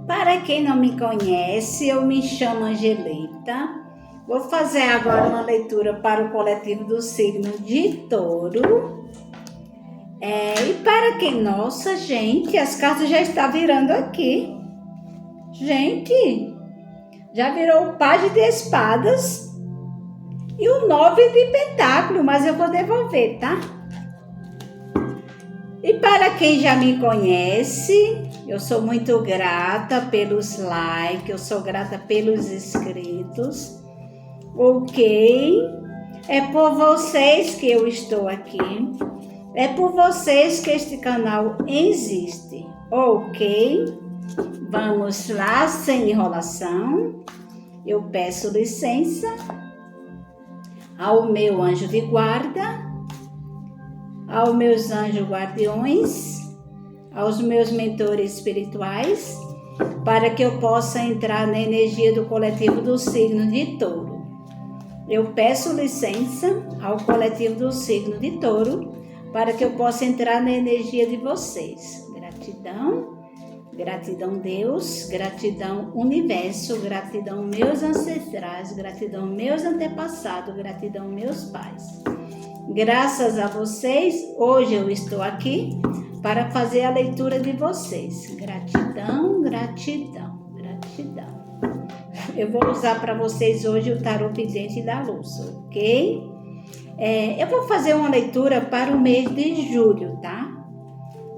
Para quem não me conhece, eu me chamo Angelita. Vou fazer agora uma leitura para o coletivo do signo de Touro. E para quem, nossa gente, as cartas já estão virando aqui. Gente, já virou o Pajem de Espadas e o 9 de Pentáculo, mas eu vou devolver, tá? E para quem já me conhece, eu sou muito grata pelos likes, eu sou grata pelos inscritos, ok? É por vocês que eu estou aqui, é por vocês que este canal existe, ok? Vamos lá, sem enrolação. Eu peço licença ao meu anjo de guarda, aos meus anjos guardiões, aos meus mentores espirituais, para que eu possa entrar na energia do coletivo do signo de Touro. Eu peço licença ao coletivo do signo de Touro, para que eu possa entrar na energia de vocês. Gratidão, gratidão Deus, gratidão Universo, gratidão meus ancestrais, gratidão meus antepassados, gratidão meus pais. Graças a vocês, hoje eu estou aqui para fazer a leitura de vocês. Gratidão, gratidão, gratidão. Eu vou usar para vocês hoje o tarô vidente da luz, ok? Eu vou fazer uma leitura para o mês de julho, tá?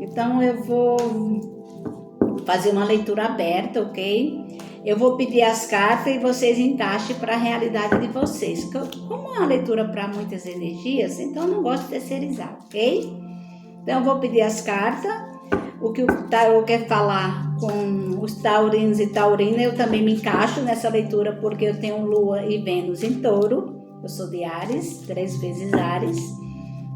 Então eu vou fazer uma leitura aberta, ok? Eu vou pedir as cartas e vocês encaixem para a realidade de vocês. Como é uma leitura para muitas energias, então eu não gosto de terceirizar, ok? Então eu vou pedir as cartas. O que o tarô quer falar com os taurinos e taurinas, eu também me encaixo nessa leitura porque eu tenho Lua e Vênus em Touro. Eu sou de Áries, 3 vezes Áries.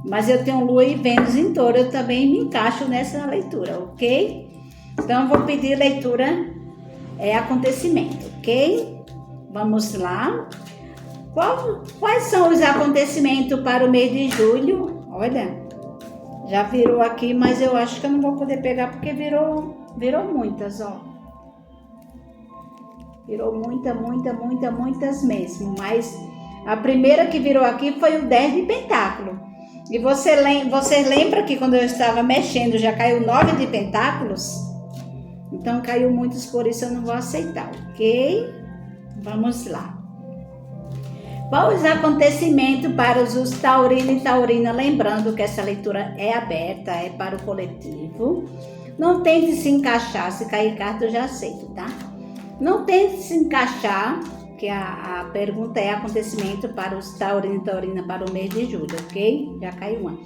Mas eu tenho Lua e Vênus em Touro, eu também me encaixo nessa leitura, ok? Então eu vou pedir leitura acontecimento, ok? Vamos lá. Quais são os acontecimentos para o mês de julho? Olha, já virou aqui, mas eu acho que eu não vou poder pegar porque virou muitas, ó. Virou muitas mesmo, mas a primeira que virou aqui foi o 10 de Pentáculo. E você lembra que quando eu estava mexendo já caiu 9 de Pentáculos? Então caiu muitos, por isso eu não vou aceitar, ok? Vamos lá. Quais os acontecimentos para os taurinos e taurinas? Lembrando que essa leitura é aberta, é para o coletivo. Não tente se encaixar, se cair carta eu já aceito, tá? Não tente se encaixar, que a pergunta é acontecimento para os taurinos e taurinas para o mês de julho, ok? Já caiu uma.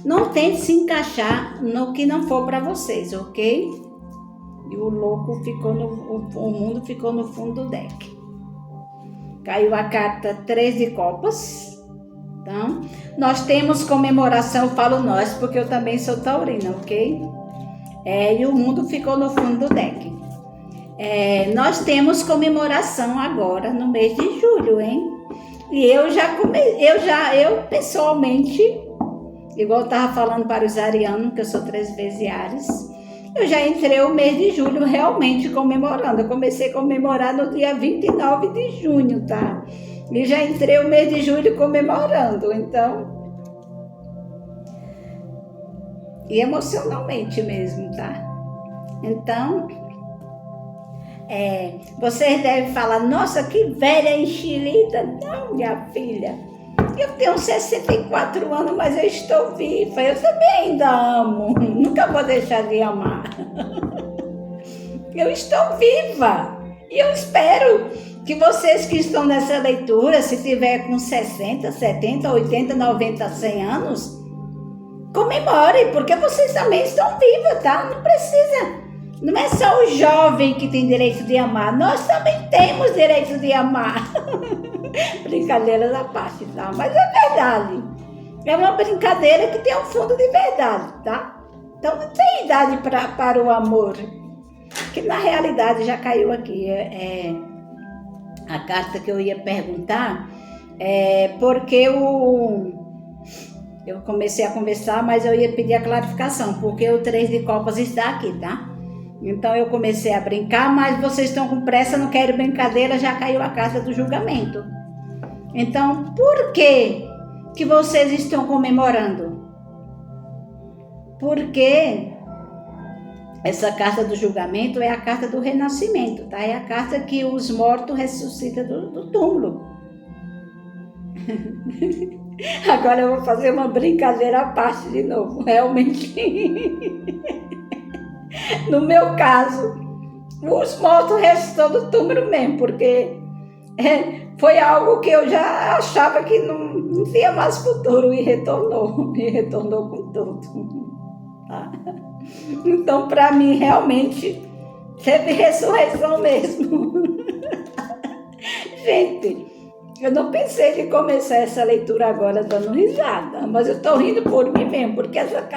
Não tente se encaixar no que não for para vocês, ok? E o mundo ficou no fundo do deck. Caiu a carta 3 de copas. Então, nós temos comemoração, eu falo nós, porque eu também sou taurina, ok? E o mundo ficou no fundo do deck. Nós temos comemoração agora no mês de julho, hein? E eu pessoalmente, igual eu estava falando para os arianos, que eu sou 3 vezes Áries, eu já entrei o mês de julho realmente comemorando. Eu comecei a comemorar no dia 29 de junho, tá? E já entrei o mês de julho comemorando, então... E emocionalmente mesmo, tá? Então, vocês devem falar, nossa, que velha enxerida. Não, minha filha. Eu tenho 64 anos, mas eu estou viva. Eu também ainda amo. Nunca vou deixar de amar. Eu estou viva. E eu espero que vocês que estão nessa leitura, se tiver com 60, 70, 80, 90, 100 anos, comemorem, porque vocês também estão vivos, tá? Não precisa. Não é só o jovem que tem direito de amar. Nós também temos direito de amar. Brincadeira da parte, tá? Mas é verdade. É uma brincadeira que tem um fundo de verdade, tá? Então não tem idade para o amor. Que na realidade já caiu aqui. A carta que eu ia perguntar porque eu comecei a conversar, mas eu ia pedir a clarificação, porque o 3 de copas está aqui, tá? Então eu comecei a brincar, mas vocês estão com pressa, não querem brincadeira, já caiu a carta do julgamento. Então, por que vocês estão comemorando? Porque essa carta do julgamento é a carta do renascimento, tá? É a carta que os mortos ressuscitam do túmulo. Agora eu vou fazer uma brincadeira à parte de novo. Realmente, no meu caso, os mortos ressuscitam do túmulo mesmo, porque foi algo que eu já achava que não tinha mais futuro e retornou com tudo. Tá? Então, para mim, realmente, teve ressurreição mesmo. Gente, eu não pensei em começar essa leitura agora dando risada, mas eu estou rindo por mim mesmo, porque essa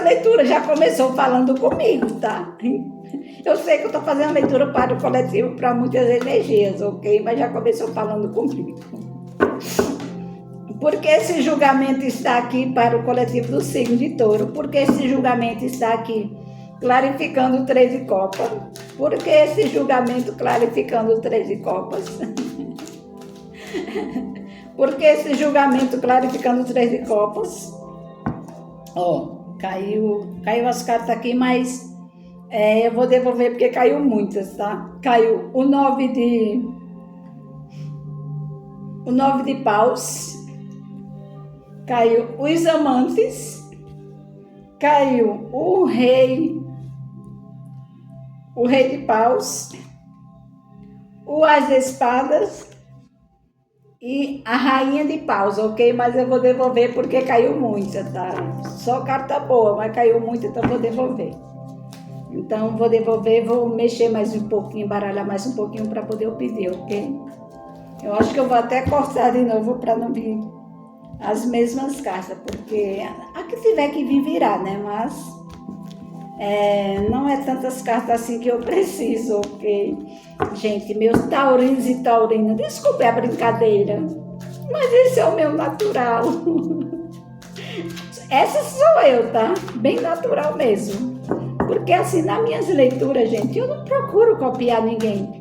leitura já começou falando comigo, tá? Eu sei que eu estou fazendo leitura para o coletivo, para muitas energias, ok? Mas já começou falando comigo. Porque esse julgamento está aqui para o coletivo do signo de Touro? Porque esse julgamento está aqui clarificando o 3 de copas? Porque esse julgamento clarificando o 3 de copas? Porque esse julgamento clarificando o 3 de copas? Caiu as cartas aqui, mas eu vou devolver porque caiu muitas, tá? Caiu o 9 de paus, caiu os amantes, caiu o rei de paus, o as de espadas e a rainha de paus, ok? Mas eu vou devolver porque caiu muita, tá? Só carta boa, mas caiu muito, então vou devolver. Então vou devolver, vou mexer mais um pouquinho, baralhar mais um pouquinho para poder eu pedir, ok? Eu acho que eu vou até cortar de novo para não vir as mesmas cartas, porque a que tiver que vir virar, né? Mas não é tantas cartas assim que eu preciso, ok? Gente, meus taurinos e taurinas, desculpe a brincadeira, mas esse é o meu natural. Essa sou eu, tá? Bem natural mesmo. Porque assim, nas minhas leituras, gente, eu não procuro copiar ninguém.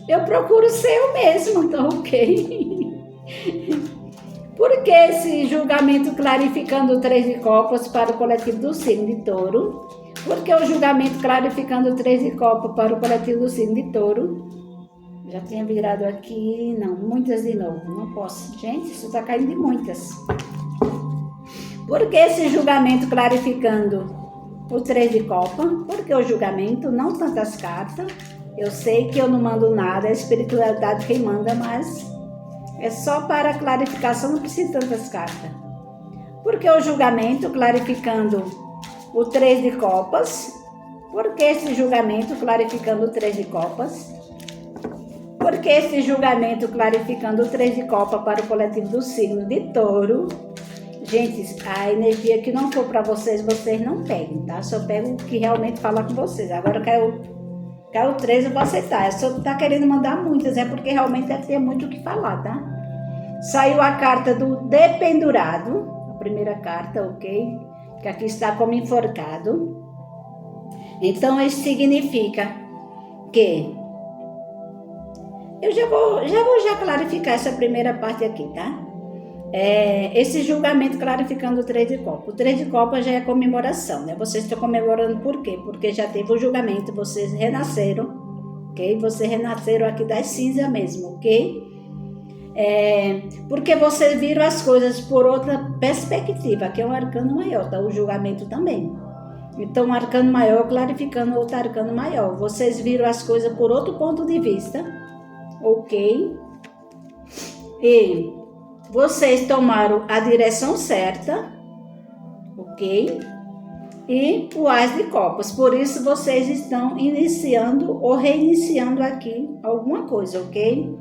Eu procuro ser eu mesma, tá ok? Porque esse julgamento clarificando o 3 de copas para o coletivo do signo de Touro? Porque o julgamento clarificando o 3 de copas para o coletivo do signo de Touro? Já tinha virado aqui, não, muitas de novo, não posso. Gente, isso está caindo de muitas. Porque esse julgamento clarificando o 3 de copa? Porque o julgamento, não tantas cartas. Eu sei que eu não mando nada, é a espiritualidade quem manda, mas é só para clarificação, não precisa tantas cartas. Porque o julgamento clarificando o 3 de copas? Porque esse julgamento clarificando o 3 de copas? Porque esse julgamento clarificando o 3 de copa para o coletivo do signo de Touro? Gente, a energia que não for para vocês, vocês não peguem, tá? Só pego o que realmente fala com vocês. Agora caiu o 3, eu vou aceitar. Se eu tá querendo mandar muitas, é porque realmente deve ter muito o que falar, tá? Saiu a carta do dependurado, a primeira carta, ok? Que aqui está como enforcado. Então, isso significa que eu já vou clarificar essa primeira parte aqui, tá? Esse julgamento clarificando o 3 de copa. O 3 de copa já é comemoração, né? Vocês estão comemorando por quê? Porque já teve o julgamento, vocês renasceram, ok? Vocês renasceram aqui das cinzas mesmo, ok? Porque vocês viram as coisas por outra perspectiva, que é um arcano maior, tá? O julgamento também. Então, um arcano maior clarificando outro arcano maior. Vocês viram as coisas por outro ponto de vista, ok? E vocês tomaram a direção certa, ok? E o as de copas. Por isso, vocês estão iniciando ou reiniciando aqui alguma coisa, ok?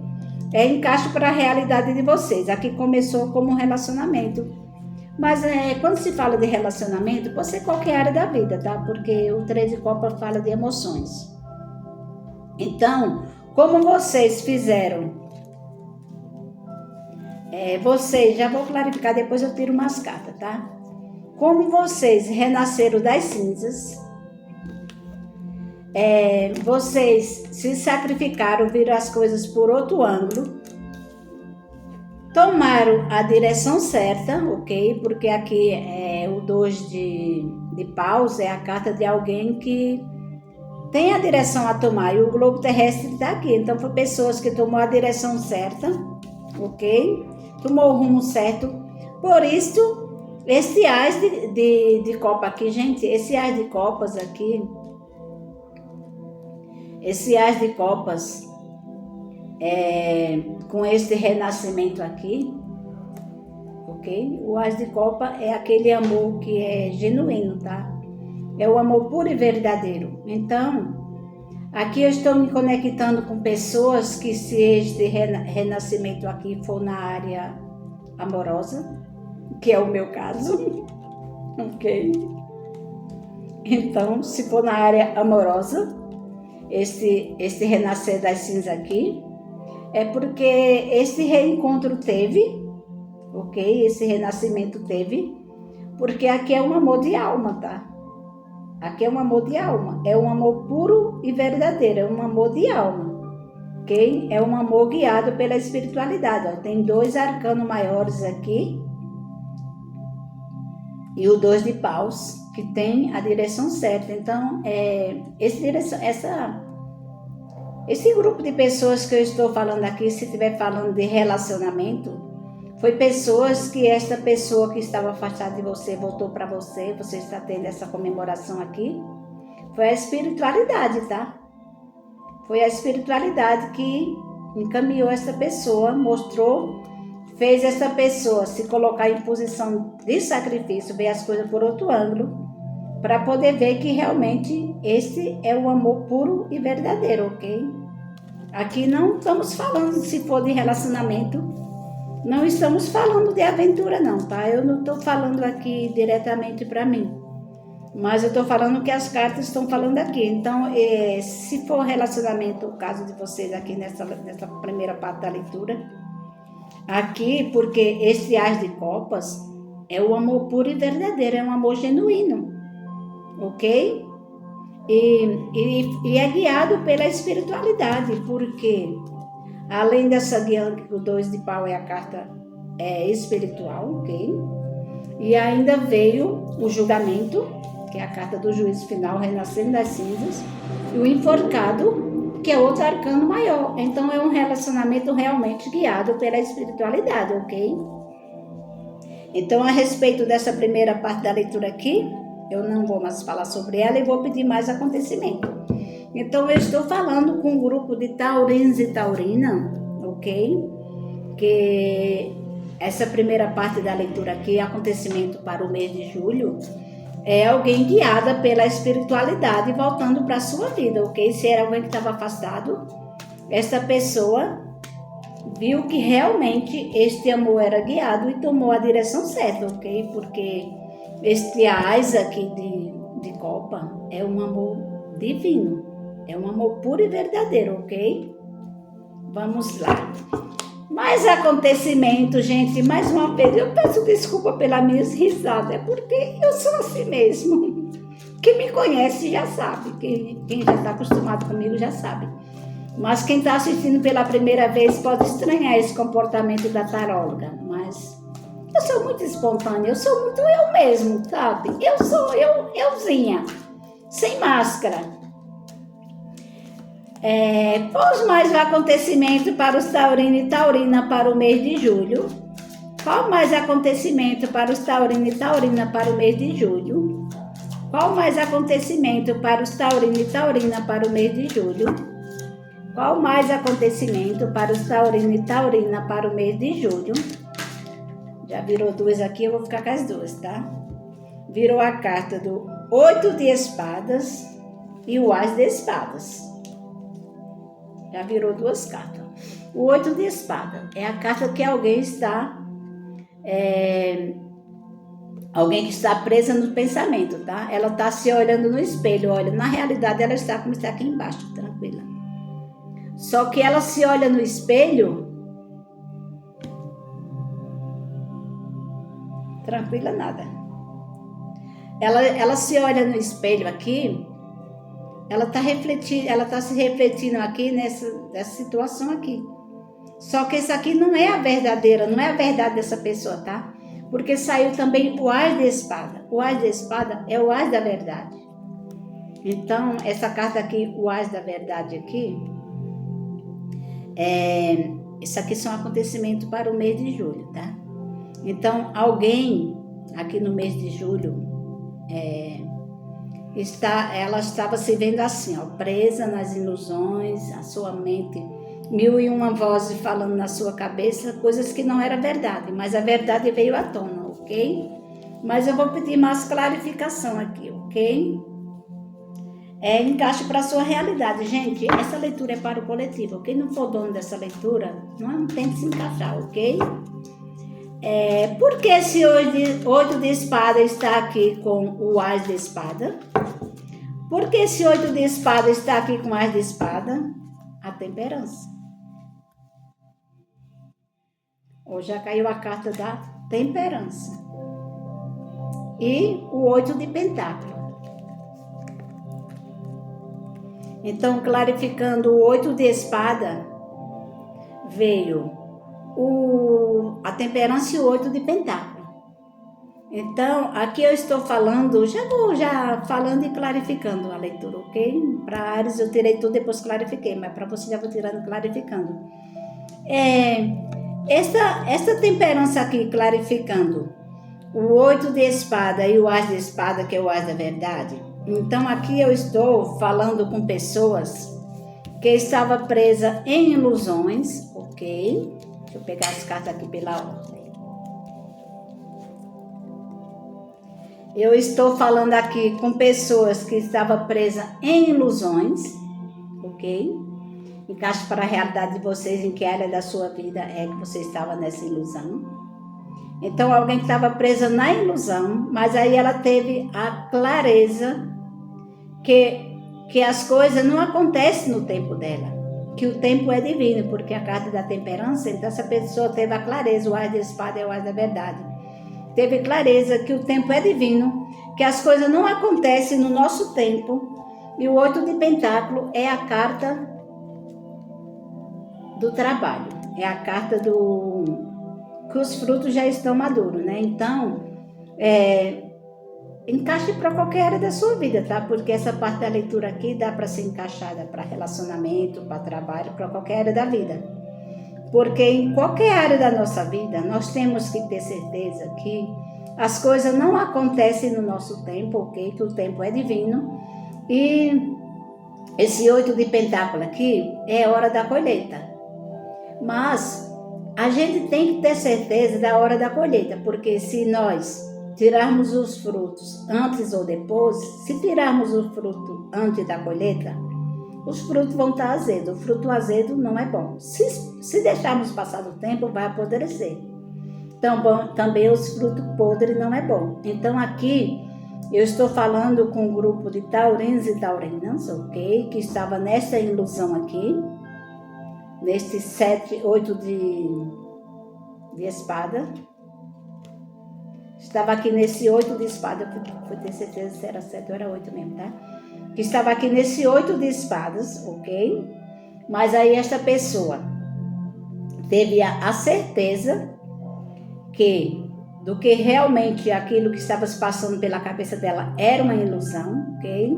Encaixe para a realidade de vocês. Aqui começou como um relacionamento. Mas quando se fala de relacionamento, pode ser qualquer área da vida, tá? Porque o 3 de copa fala de emoções. Então, como vocês fizeram... vocês, já vou clarificar, depois eu tiro umas cartas, tá? Como vocês renasceram das cinzas, vocês se sacrificaram, viram as coisas por outro ângulo, tomaram a direção certa, ok? Porque aqui o 2 de paus é a carta de alguém que tem a direção a tomar, e o globo terrestre está aqui. Então, foi pessoas que tomou a direção certa, ok? Tomou o rumo certo. Por isso, esse as de copa aqui, gente, esse as de copas aqui, esse as de copas, com esse renascimento aqui, ok? O as de copa é aquele amor que é genuíno, tá? É o amor puro e verdadeiro. Então, aqui eu estou me conectando com pessoas que, se este renascimento aqui for na área amorosa, que é o meu caso, ok? Então, se for na área amorosa, esse renascer das cinzas aqui, é porque esse reencontro teve, ok? Esse renascimento teve, porque aqui é um amor de alma, tá? Aqui é um amor de alma, é um amor puro e verdadeiro, é um amor de alma, ok? É um amor guiado pela espiritualidade, ó. Tem 2 arcanos maiores aqui e o 2 de paus, que tem a direção certa. Então, esse grupo de pessoas que eu estou falando aqui, se estiver falando de relacionamento, foi pessoas que esta pessoa que estava afastada de você voltou para você, você está tendo essa comemoração aqui. Foi a espiritualidade, tá? Foi a espiritualidade que encaminhou essa pessoa, mostrou, fez essa pessoa se colocar em posição de sacrifício, ver as coisas por outro ângulo, para poder ver que realmente esse é o amor puro e verdadeiro, ok? Aqui não estamos falando, se for de relacionamento, não estamos falando de aventura não, tá? Eu não estou falando aqui diretamente para mim, mas eu estou falando o que as cartas estão falando aqui. Então, se for relacionamento, o caso de vocês aqui nessa primeira parte da leitura, aqui, porque esse as de copas é o amor puro e verdadeiro, é um amor genuíno, ok? E é guiado pela espiritualidade, porque além dessa guia, o 2 de pau é a carta espiritual, ok? E ainda veio o julgamento, que é a carta do juízo final, renascendo das cinzas, e o enforcado, que é outro arcano maior. Então, é um relacionamento realmente guiado pela espiritualidade, ok? Então, a respeito dessa primeira parte da leitura aqui, eu não vou mais falar sobre ela e vou pedir mais acontecimento. Então, eu estou falando com um grupo de taurinos e taurina, ok? Que essa primeira parte da leitura aqui, acontecimento para o mês de julho, é alguém guiada pela espiritualidade voltando para a sua vida, ok? Se era alguém que estava afastado, essa pessoa viu que realmente este amor era guiado e tomou a direção certa, ok? Porque este ás aqui de copa é um amor divino, é um amor puro e verdadeiro, ok? Vamos lá. Mais acontecimento, gente, mais uma vez, eu peço desculpa pela minha risada, é porque eu sou assim mesmo. Quem me conhece já sabe, quem já está acostumado comigo já sabe. Mas quem está assistindo pela primeira vez pode estranhar esse comportamento da taróloga, mas eu sou muito espontânea, eu sou muito eu mesmo, sabe? Eu sou euzinha, sem máscara. Quais mais o acontecimento para os taurinos e taurina para o mês de julho? Qual mais acontecimento para os taurinos e taurina para o mês de julho? Qual mais acontecimento para os taurinos e taurina para o mês de julho? Qual mais acontecimento para os taurinos e taurina para o mês de julho? Já virou 2 aqui, eu vou ficar com as 2, tá? Virou a carta do 8 de espadas e o as de espadas. Já virou 2 cartas. O 8 de espada é a carta que alguém está presa no pensamento, tá? Ela está se olhando no espelho, olha, na realidade ela está como está aqui embaixo, tranquila. Só que ela se olha no espelho, tranquila nada. Ela se olha no espelho aqui ela está se refletindo aqui nessa situação aqui. Só que isso aqui não é a verdadeira, não é a verdade dessa pessoa, tá? Porque saiu também o As de Espada. O As de Espada é o As da verdade. Então, essa carta aqui, o As da verdade aqui, isso aqui são acontecimentos para o mês de julho, tá? Então, alguém aqui no mês de julho, ela estava se vendo assim, ó, presa nas ilusões, a sua mente, 1001 vozes falando na sua cabeça, coisas que não era verdade, mas a verdade veio à tona, ok? Mas eu vou pedir mais clarificação aqui, ok? Encaixe para a sua realidade. Gente, essa leitura é para o coletivo. Quem não for dono dessa leitura, não tente se encaixar, ok? Por que esse 8 de espada está aqui com o As de Espada? Por que esse 8 de espada está aqui com o As de Espada? A temperança. Hoje já caiu a carta da temperança. E o 8 de pentáculo. Então, clarificando o 8 de espada, veio a temperança e o 8 de pentáculo. Então, aqui eu estou falando, já vou falando e clarificando a leitura, ok? Para Áries eu tirei tudo, depois clarifiquei, mas para você já vou tirando e clarificando. Essa temperança aqui, clarificando o 8 de espada e o As de Espada, que é o As da verdade. Então, aqui eu estou falando com pessoas que estavam presas em ilusões, ok? Deixa eu pegar as cartas aqui pela ordem. Eu estou falando aqui com pessoas que estavam presas em ilusões, ok? Encaixe para a realidade de vocês, em que área da sua vida é que você estava nessa ilusão. Então, alguém que estava presa na ilusão, mas aí ela teve a clareza que as coisas não acontecem no tempo dela, que o tempo é divino, porque a carta da temperança, então essa pessoa teve a clareza, o As de Espada é o As da verdade. Teve clareza que o tempo é divino, que as coisas não acontecem no nosso tempo, e o 8 de pentáculo é a carta do trabalho, é a carta que os frutos já estão maduros, né? Então, encaixe para qualquer área da sua vida, tá? Porque essa parte da leitura aqui dá para ser encaixada para relacionamento, para trabalho, para qualquer área da vida. Porque em qualquer área da nossa vida, nós temos que ter certeza que as coisas não acontecem no nosso tempo, ok? Que o tempo é divino. E esse 8 de pentáculo aqui é hora da colheita. Mas a gente tem que ter certeza da hora da colheita, porque se nós tirarmos os frutos antes ou depois, se tirarmos o fruto antes da colheita, os frutos vão estar azedos. O fruto azedo não é bom. Se deixarmos passar do tempo, vai apodrecer. Então, também os frutos podres não é bom. Então, aqui, eu estou falando com um grupo de taurinos e taurinas, ok? Que estava nessa ilusão aqui, neste 8 de espada. Estava aqui nesse 8 de espada, vou ter certeza se era 7 ou era 8 mesmo, tá? Que estava aqui nesse 8 de espadas, ok? Mas aí esta pessoa teve a certeza do que realmente aquilo que estava se passando pela cabeça dela era uma ilusão, ok?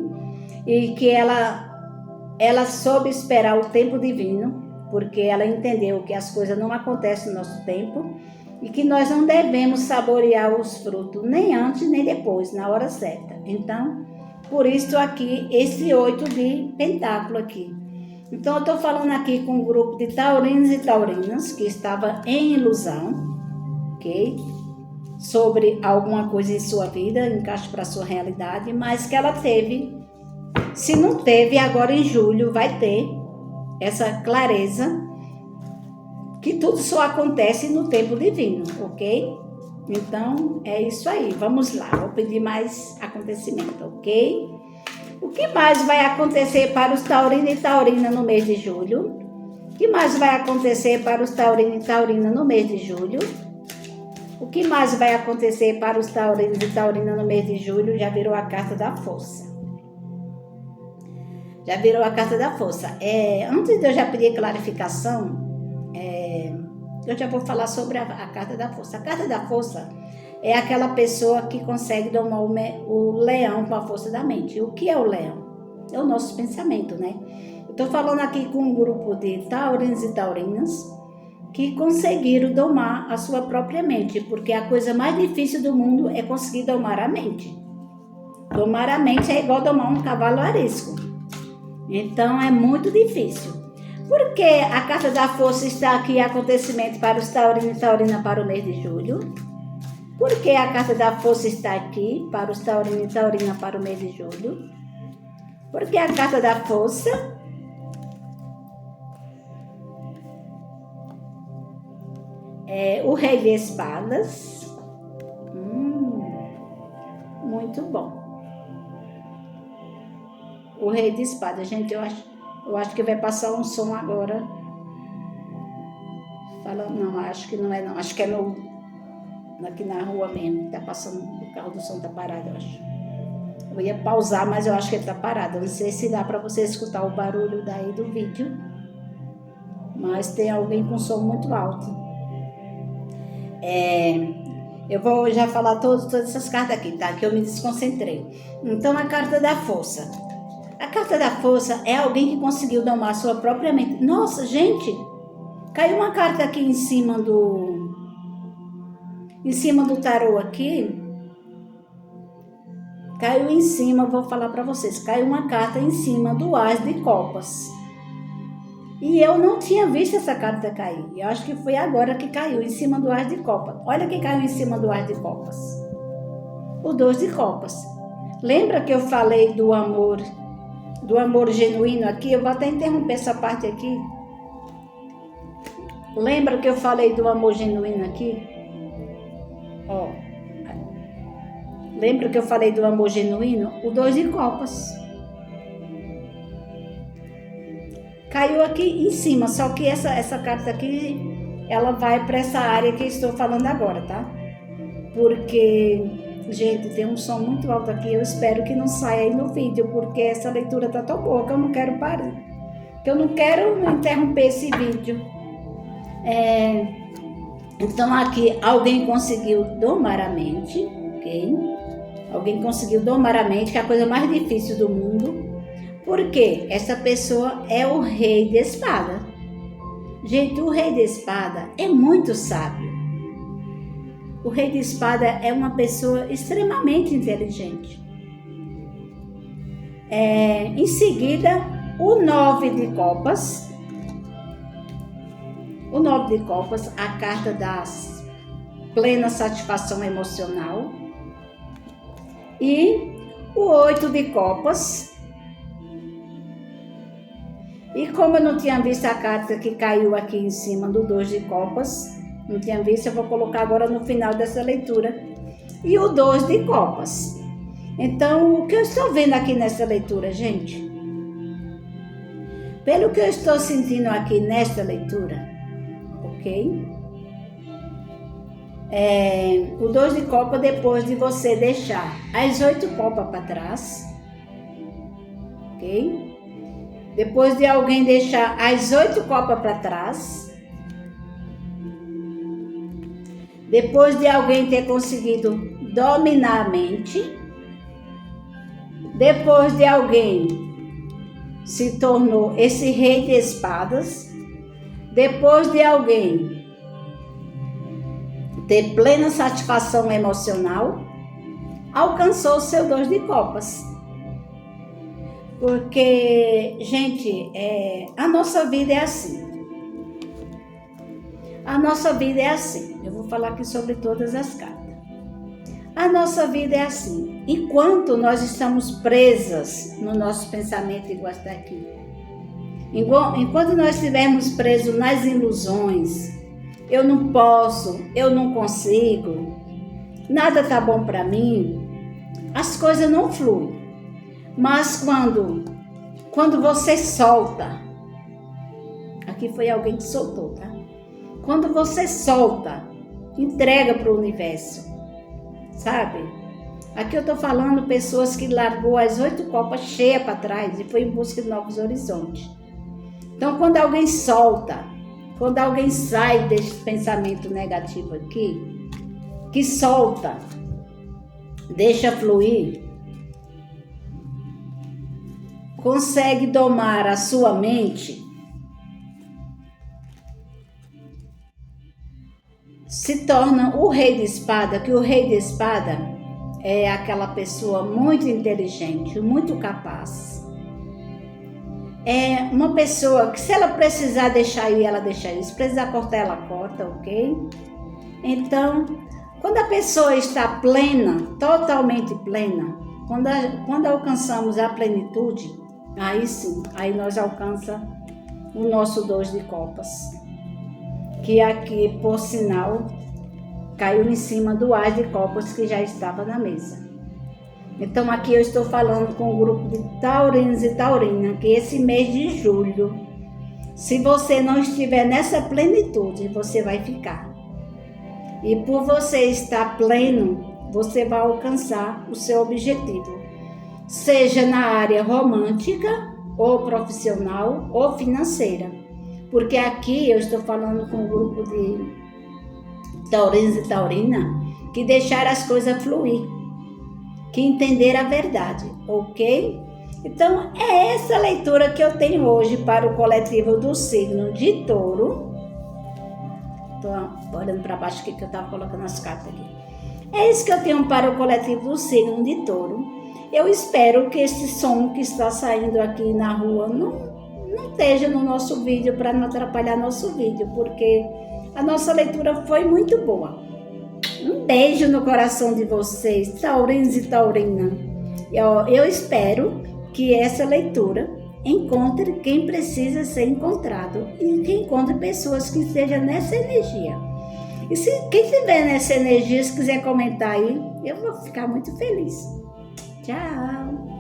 E que ela soube esperar o tempo divino, porque ela entendeu que as coisas não acontecem no nosso tempo e que nós não devemos saborear os frutos nem antes nem depois, na hora certa. Então, por isso aqui, esse 8 de pentáculo aqui. Então, eu estou falando aqui com um grupo de taurinos e taurinas que estava em ilusão, ok? Sobre alguma coisa em sua vida, encaixe para a sua realidade, mas que ela teve, se não teve, agora em julho vai ter essa clareza que tudo só acontece no tempo divino, ok? Então, é isso aí. Vamos lá, vou pedir mais acontecimento, ok? O que mais vai acontecer para os taurinos e taurinas no mês de julho? O que mais vai acontecer para os taurinos e taurinas no mês de julho? O que mais vai acontecer para os taurinos e taurinas no mês de julho? Já virou a carta da força. Já virou a carta da força. Antes de eu já pedir clarificação, eu já vou falar sobre a carta da força. A carta da força é aquela pessoa que consegue domar o leão com a força da mente. O que é o leão? É o nosso pensamento, né? Eu estou falando aqui com um grupo de taurinos e taurinas que conseguiram domar a sua própria mente, porque a coisa mais difícil do mundo é conseguir domar a mente. Domar a mente é igual domar um cavalo arisco. Então é muito difícil. Por que a carta da força está aqui, acontecimento para os taurinos e taurinas para o mês de julho? Por que a carta da força está aqui para os taurinos e taurinas para o mês de julho? Por que a carta da força é o rei de espadas? Muito bom. O rei de espadas, gente, eu acho que vai passar um som agora. Não, acho que não é não. Acho que é aqui na rua mesmo. Tá passando, o carro do som tá parado, eu acho. Eu ia pausar, mas eu acho que ele tá parado. Eu não sei se dá para você escutar o barulho daí do vídeo. Mas tem alguém com som muito alto. Eu vou já falar todas essas cartas aqui, tá? Que eu me desconcentrei. Então, a carta da força. A carta da força é alguém que conseguiu domar a sua própria mente. Nossa, gente! Caiu uma carta aqui em cima do tarô aqui. Caiu em cima, vou falar para vocês. Caiu uma carta em cima do As de Copas. E eu não tinha visto essa carta cair. Eu acho que foi agora que caiu em cima do As de Copas. Olha que caiu em cima do As de Copas. O 2 de Copas. Lembra que eu falei do amor genuíno aqui? Eu vou até interromper essa parte aqui. Lembra que eu falei do amor genuíno aqui? Ó. Lembra que eu falei do amor genuíno? O 2 de Copas. Caiu aqui em cima, só que essa carta aqui, ela vai para essa área que eu estou falando agora, tá? Porque, gente, tem um som muito alto aqui, eu espero que não saia aí no vídeo, porque essa leitura tá tão boa que eu não quero parar, que eu não quero interromper esse vídeo. Então aqui, alguém conseguiu domar a mente, ok? Alguém conseguiu domar a mente, que é a coisa mais difícil do mundo. Porque essa pessoa é o rei de espada. Gente, o rei de espada é muito sábio. O rei de espada é uma pessoa extremamente inteligente. Em seguida, o 9 de copas. O 9 de copas, a carta da plena satisfação emocional. E o 8 de copas. E como eu não tinha visto a carta que caiu aqui em cima do 2 de copas, não tinha visto, eu vou colocar agora no final dessa leitura. E o 2 de copas. Então, o que eu estou vendo aqui nessa leitura, gente? Pelo que eu estou sentindo aqui nesta leitura, ok? O 2 de copas, depois de você deixar as 8 copas para trás, ok? Depois de alguém deixar as 8 copas para trás, depois de alguém ter conseguido dominar a mente, depois de alguém se tornou esse rei de espadas, depois de alguém ter plena satisfação emocional, alcançou o seu 2 de copas. Porque, gente, a nossa vida é assim. A nossa vida é assim. Eu vou falar aqui sobre todas as cartas. A nossa vida é assim. Enquanto nós estamos presas no nosso pensamento, igual está aqui. Enquanto nós estivermos presos nas ilusões, eu não posso, eu não consigo, nada tá bom para mim, as coisas não fluem. Mas quando você solta, aqui foi alguém que soltou, tá? Quando você solta, entrega para o universo, sabe? Aqui eu estou falando pessoas que largou as 8 copas cheias para trás e foi em busca de novos horizontes. Então, quando alguém solta, quando alguém sai desse pensamento negativo aqui, que solta, deixa fluir, consegue domar a sua mente, se torna o rei de espada, que o rei de espada é aquela pessoa muito inteligente, muito capaz. É uma pessoa que, se ela precisar deixar ir, ela deixa ir. Se precisar cortar, ela corta, ok? Então, quando a pessoa está plena, totalmente plena, quando alcançamos a plenitude, aí sim, aí nós alcançamos o nosso 2 de copas, que aqui, por sinal, caiu em cima do as de copas que já estava na mesa. Então aqui eu estou falando com o grupo de taurinos e taurinas, que esse mês de julho, se você não estiver nessa plenitude, você vai ficar. E por você estar pleno, você vai alcançar o seu objetivo, seja na área romântica, ou profissional, ou financeira. Porque aqui eu estou falando com o grupo de taurinos e taurinas, que deixaram as coisas fluir, que entender a verdade, ok? Então, é essa leitura que eu tenho hoje para o coletivo do signo de Touro. Estou olhando para baixo aqui que eu estava colocando as cartas aqui. É isso que eu tenho para o coletivo do signo de Touro. Eu espero que esse som que está saindo aqui na rua não esteja no nosso vídeo, para não atrapalhar nosso vídeo, porque a nossa leitura foi muito boa. Um beijo no coração de vocês, taurinos e taurinas. Eu espero que essa leitura encontre quem precisa ser encontrado e que encontre pessoas que estejam nessa energia. E se quem estiver nessa energia, se quiser comentar aí, eu vou ficar muito feliz. Tchau!